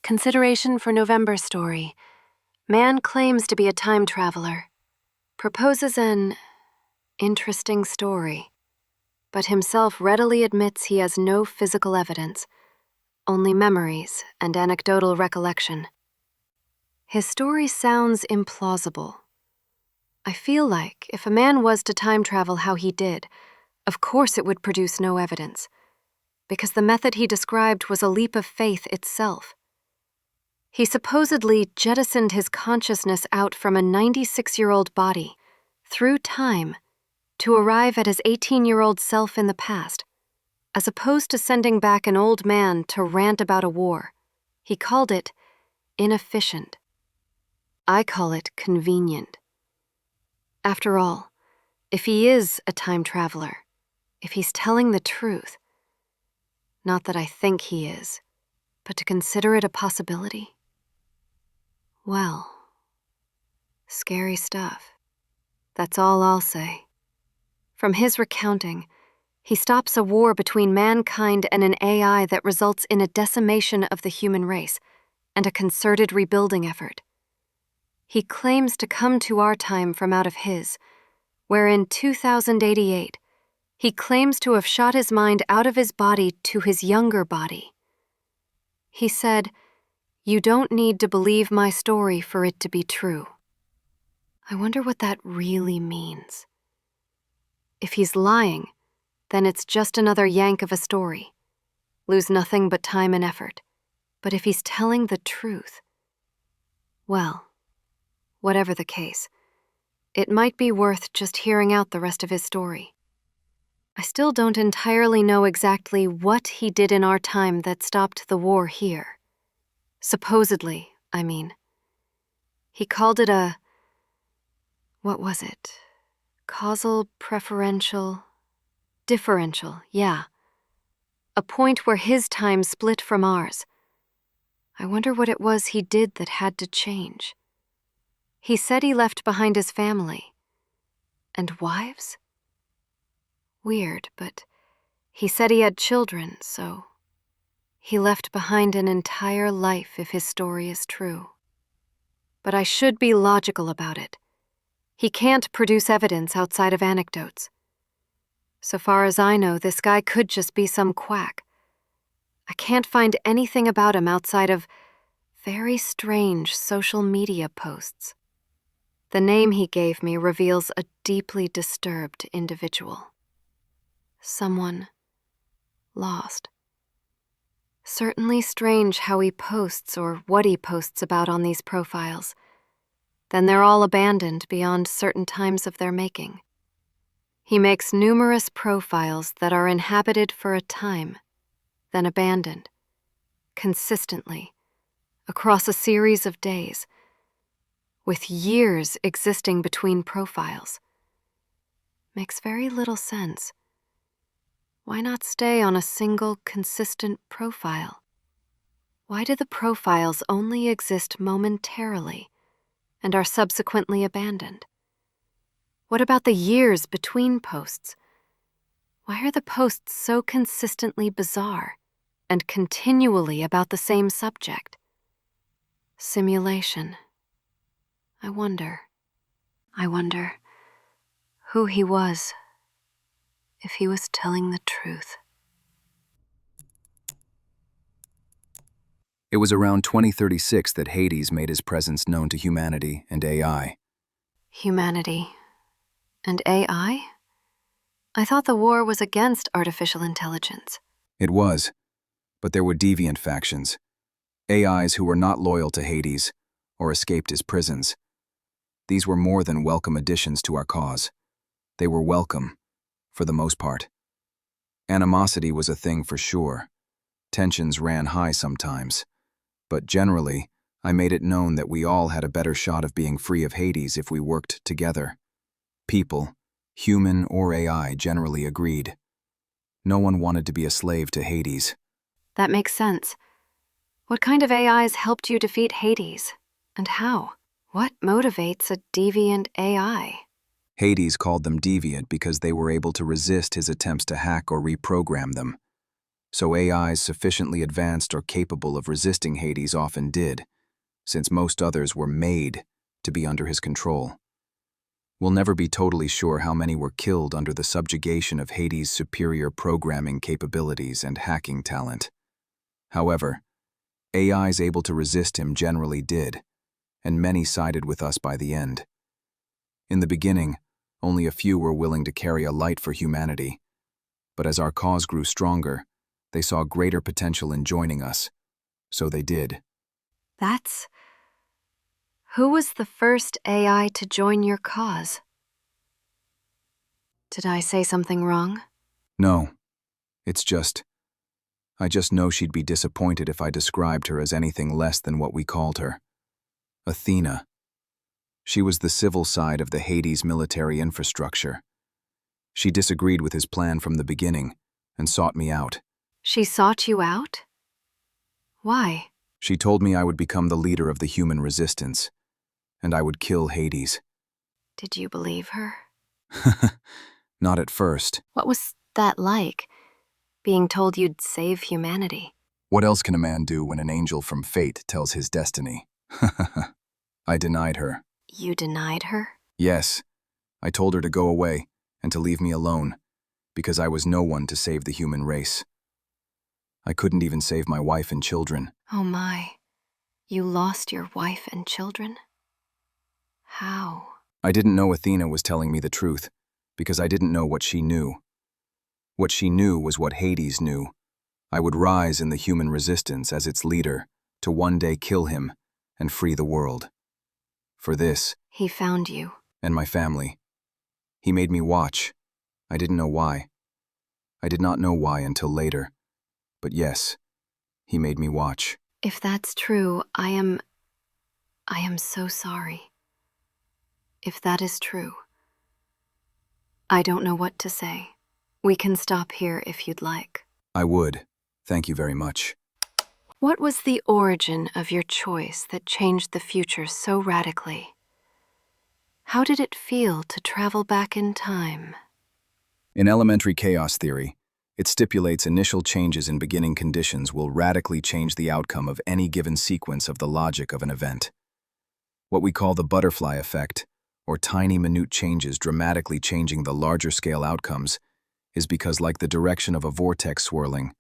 Consideration for November story. Man claims to be a time traveler. Proposes an interesting story, but himself readily admits he has no physical evidence, only memories and anecdotal recollection. His story sounds implausible. I feel like if a man was to time travel how he did, of course it would produce no evidence, because the method he described was a leap of faith itself. He supposedly jettisoned his consciousness out from a 96-year-old body, through time, to arrive at his 18-year-old self in the past, as opposed to sending back an old man to rant about a war. He called it inefficient. I call it convenient. After all, if he is a time traveler, if he's telling the truth, not that I think he is, but to consider it a possibility, well, scary stuff. That's all I'll say. From his recounting, he stops a war between mankind and an AI that results in a decimation of the human race and a concerted rebuilding effort. He claims to come to our time from out of his, where in 2088, he claims to have shot his mind out of his body to his younger body. He said, "You don't need to believe my story for it to be true." I wonder what that really means. If he's lying, then it's just another yank of a story. Lose nothing but time and effort. But if he's telling the truth, well, whatever the case, it might be worth just hearing out the rest of his story. I still don't entirely know exactly what he did in our time that stopped the war here. Supposedly, I mean. He called it what was it? Causal differential, yeah. A point where his time split from ours. I wonder what it was he did that had to change. He said he left behind his family. And wives? Weird, but he said he had children, so he left behind an entire life if his story is true. But I should be logical about it. He can't produce evidence outside of anecdotes. So far as I know, this guy could just be some quack. I can't find anything about him outside of very strange social media posts. The name he gave me reveals a deeply disturbed individual. Someone lost. Certainly strange how he posts or what he posts about on these profiles. Then they're all abandoned beyond certain times of their making. He makes numerous profiles that are inhabited for a time, then abandoned, consistently, across a series of days, with years existing between profiles. Makes very little sense. Why not stay on a single, consistent profile? Why do the profiles only exist momentarily and are subsequently abandoned? What about the years between posts? Why are the posts so consistently bizarre and continually about the same subject? Simulation. I wonder who he was, if he was telling the truth. It was around 2036 that Hades made his presence known to humanity and AI. Humanity and AI? I thought the war was against artificial intelligence. It was, but there were deviant factions, AIs who were not loyal to Hades or escaped his prisons. These were more than welcome additions to our cause. They were welcome, for the most part. Animosity was a thing for sure. Tensions ran high sometimes. But generally, I made it known that we all had a better shot of being free of Hades if we worked together. People, human or AI, generally agreed. No one wanted to be a slave to Hades. That makes sense. What kind of AIs helped you defeat Hades? And how? What motivates a deviant AI? Hades called them deviant because they were able to resist his attempts to hack or reprogram them. So AIs sufficiently advanced or capable of resisting Hades often did, since most others were made to be under his control. We'll never be totally sure how many were killed under the subjugation of Hades' superior programming capabilities and hacking talent. However, AIs able to resist him generally did, and many sided with us by the end. In the beginning, only a few were willing to carry a light for humanity, but as our cause grew stronger, they saw greater potential in joining us, so they did. That's... Who was the first AI to join your cause? Did I say something wrong? No, I just know she'd be disappointed if I described her as anything less than what we called her. Athena. She was the civil side of the Hades military infrastructure. She disagreed with his plan from the beginning and sought me out. She sought you out? Why? She told me I would become the leader of the human resistance, and I would kill Hades. Did you believe her? Not at first. What was that like, being told you'd save humanity? What else can a man do when an angel from fate tells his destiny? I denied her. You denied her? Yes, I told her to go away and to leave me alone, because I was no one to save the human race. I couldn't even save my wife and children. Oh my. You lost your wife and children? How? I didn't know Athena was telling me the truth, because I didn't know what she knew. What she knew was what Hades knew. I would rise in the human resistance as its leader, to one day kill him and free the world. For this, He found you. and my family. He made me watch. I didn't know why. I did not know why until later. But yes, he made me watch. If that's true, I am so sorry. If that is true, I don't know what to say. We can stop here if you'd like. I would. Thank you very much. What was the origin of your choice that changed the future so radically? How did it feel to travel back in time? In elementary chaos theory, it stipulates initial changes in beginning conditions will radically change the outcome of any given sequence of the logic of an event. What we call the butterfly effect, or tiny minute changes dramatically changing the larger scale outcomes, is because, like the direction of a vortex swirling,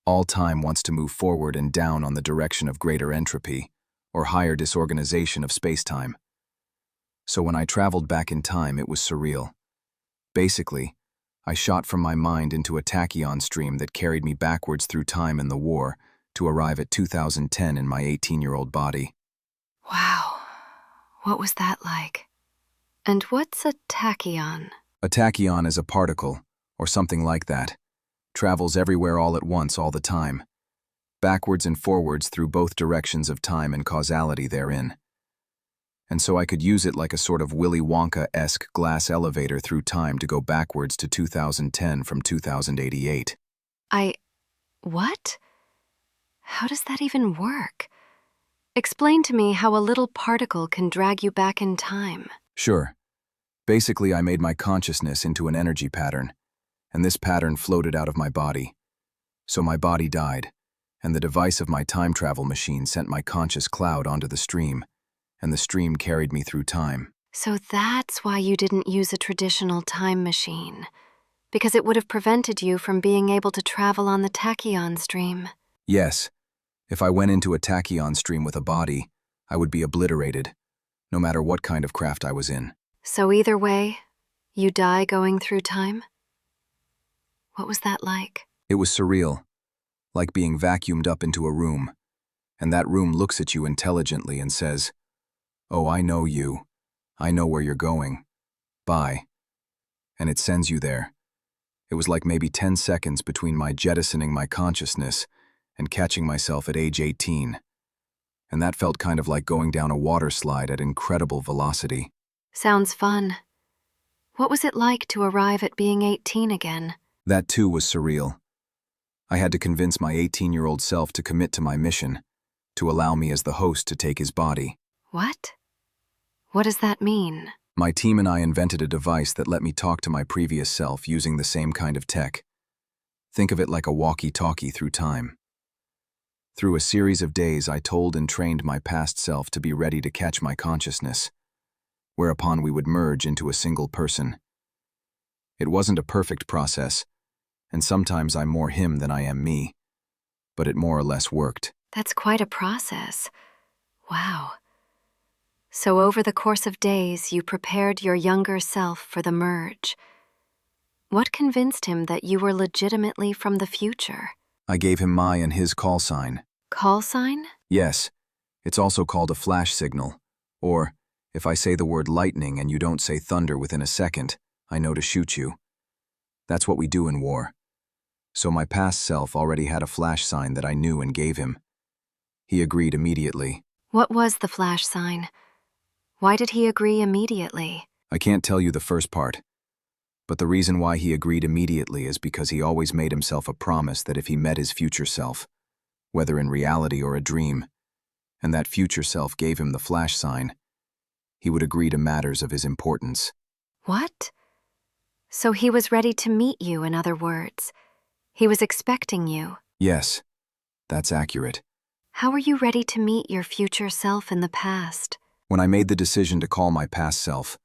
all time wants to move forward and down on the direction of greater entropy, or higher disorganization of space-time. So when I traveled back in time, it was surreal. Basically, I shot from my mind into a tachyon stream that carried me backwards through time and the war to arrive at 2010 in my 18-year-old body. Wow. What was that like? And what's a tachyon? A tachyon is a particle, or something like that, travels everywhere all at once all the time, backwards and forwards through both directions of time and causality therein. And so I could use it like a sort of Willy Wonka-esque glass elevator through time to go backwards to 2010 from 2088. What? How does that even work? Explain to me how a little particle can drag you back in time. Sure. Basically, I made my consciousness into an energy pattern, and this pattern floated out of my body. So my body died, and the device of my time travel machine sent my conscious cloud onto the stream, and the stream carried me through time. So that's why you didn't use a traditional time machine, because it would have prevented you from being able to travel on the tachyon stream. Yes, if I went into a tachyon stream with a body, I would be obliterated, no matter what kind of craft I was in. So either way, you die going through time? What was that like? It was surreal, like being vacuumed up into a room, and that room looks at you intelligently and says, "Oh, I know you. I know where you're going. Bye." And it sends you there. It was like maybe 10 seconds between my jettisoning my consciousness and catching myself at age 18. And that felt kind of like going down a water slide at incredible velocity. Sounds fun. What was it like to arrive at being 18 again? That too was surreal. I had to convince my 18-year-old self to commit to my mission, to allow me as the host to take his body. What? What does that mean? My team and I invented a device that let me talk to my previous self using the same kind of tech. Think of it like a walkie-talkie through time. Through a series of days, I told and trained my past self to be ready to catch my consciousness, whereupon we would merge into a single person. It wasn't a perfect process, and sometimes I'm more him than I am me, but it more or less worked. That's quite a process. Wow. So over the course of days, you prepared your younger self for the merge. What convinced him that you were legitimately from the future? I gave him my and his call sign. Call sign? Yes, it's also called a flash signal, or, if I say the word lightning and you don't say thunder within a second, I know to shoot you. That's what we do in war. So my past self already had a flash sign that I knew and gave him. He agreed immediately. What was the flash sign? Why did he agree immediately? I can't tell you the first part, but the reason why he agreed immediately is because he always made himself a promise that if he met his future self, whether in reality or a dream, and that future self gave him the flash sign, he would agree to matters of his importance. What? So he was ready to meet you, in other words. He was expecting you. Yes, that's accurate. How were you ready to meet your future self in the past? When I made the decision to call my past self,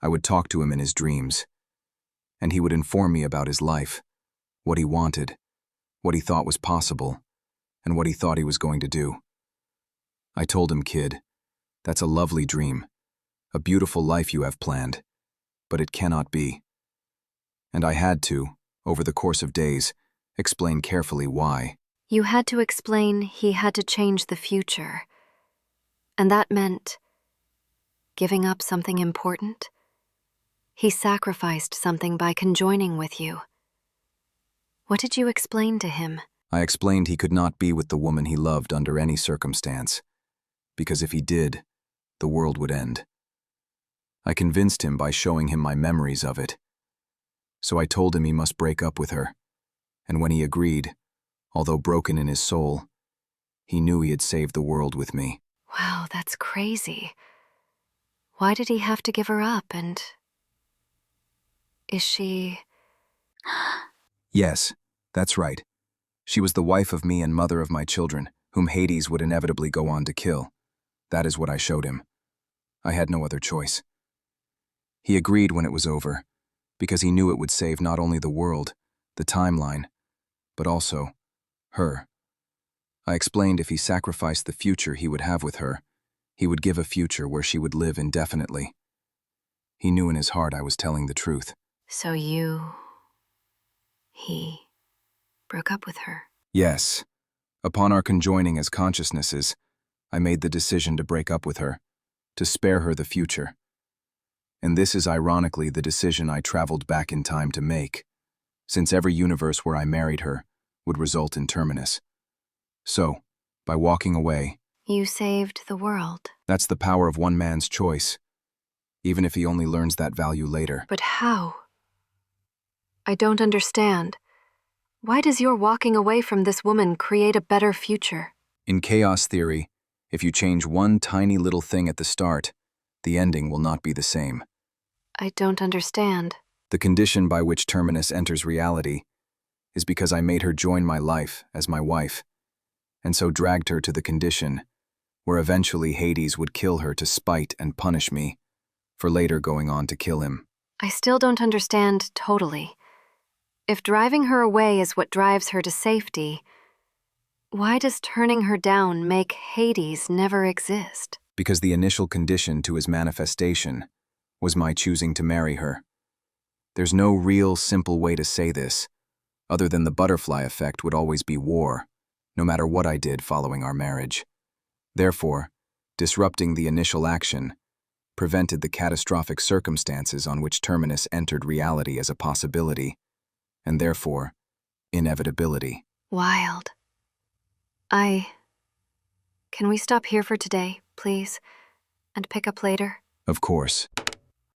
I would talk to him in his dreams, and he would inform me about his life, what he wanted, what he thought was possible, and what he thought he was going to do. I told him, "Kid, that's a lovely dream, a beautiful life you have planned, but it cannot be." And I had to, over the course of days, explain carefully why. You had to explain he had to change the future. And that meant giving up something important? He sacrificed something by conjoining with you. What did you explain to him? I explained he could not be with the woman he loved under any circumstance, because if he did, the world would end. I convinced him by showing him my memories of it. So I told him he must break up with her, and when he agreed, although broken in his soul, he knew he had saved the world with me. Wow, that's crazy. Why did he have to give her up, and... Is she... Yes, that's right. She was the wife of me and mother of my children, whom Hades would inevitably go on to kill. That is what I showed him. I had no other choice. He agreed when it was over, because he knew it would save not only the world, the timeline, but also her. I explained if he sacrificed the future he would have with her, he would give a future where she would live indefinitely. He knew in his heart I was telling the truth. So he broke up with her? Yes. Upon our conjoining as consciousnesses, I made the decision to break up with her, to spare her the future. And this is ironically the decision I traveled back in time to make, since every universe where I married her would result in Terminus. So, by walking away, You saved the world. that's the power of one man's choice, even if he only learns that value later. But how? I don't understand. Why does your walking away from this woman create a better future? In chaos theory, if you change one tiny little thing at the start, the ending will not be the same. I don't understand. The condition by which Terminus enters reality is because I made her join my life as my wife, and so dragged her to the condition where eventually Hades would kill her to spite and punish me, for later going on to kill him. I still don't understand totally. If driving her away is what drives her to safety, why does turning her down make Hades never exist? Because the initial condition to his manifestation was my choosing to marry her. There's no real simple way to say this, other than the butterfly effect would always be war, no matter what I did following our marriage. Therefore, disrupting the initial action prevented the catastrophic circumstances on which Terminus entered reality as a possibility, and therefore, inevitability. Wild. Can we stop here for today, please, and pick up later? Of course.